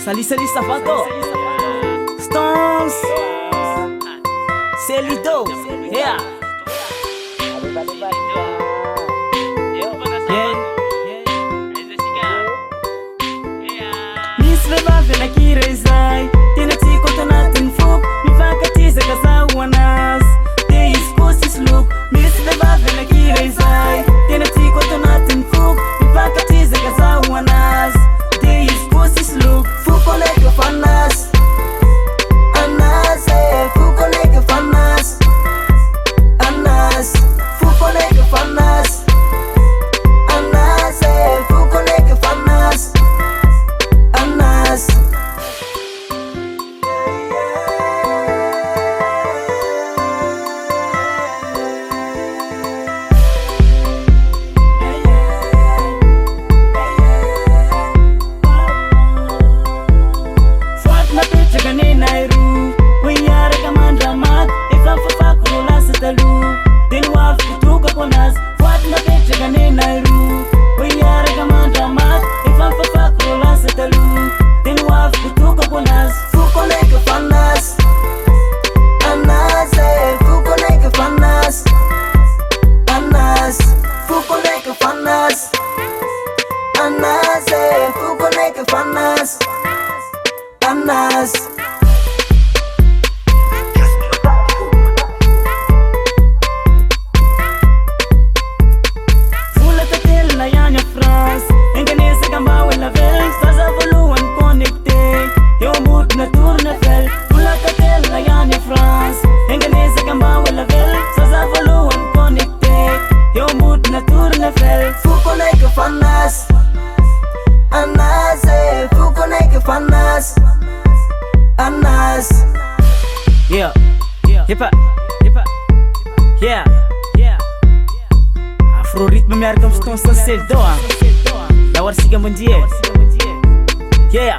Salut Safato Stones Celido Yeah Nisbebave na kirezai Tena tiko tanatin fuk Mifakatiza kasawanas Te iskosis luk Nisbebave na kirezai Tena tiko tanatin fuk Mifakatiza kasawanas Te iskosis luk Fuko leke fanas Anas Fuko leke fanas Anas Fuko leke fanas Anas Fuko leke fanas Anas Fuat na pecha ganina iru Wiyara kamandra mat Ifa fafakuro la satalu Dilwaf kutuka konas Fuat na pecha ganina iru Wiyara kamandra mat Ifa fafakuro la satalu Dilwaf kutuka konas Fuko leke fanas Anas Fuko leke fanas Anas Fuko leke fanas Anas Fuko leke fanas Anas Fula tatil na yan ya France Enganese kamba wala vel Faza voluan connecte Yo mood na tour na fel Fula tatil na yan ya France Enganese kamba wala vel Faza voluan connecte Yo mood na tour na fel Fuko leke fanas Anas Fuko leke fanas Anas Yeah Hip-hop Yeah Afro ritme miarka mston sa sel doa Lawar siga mundial Yeah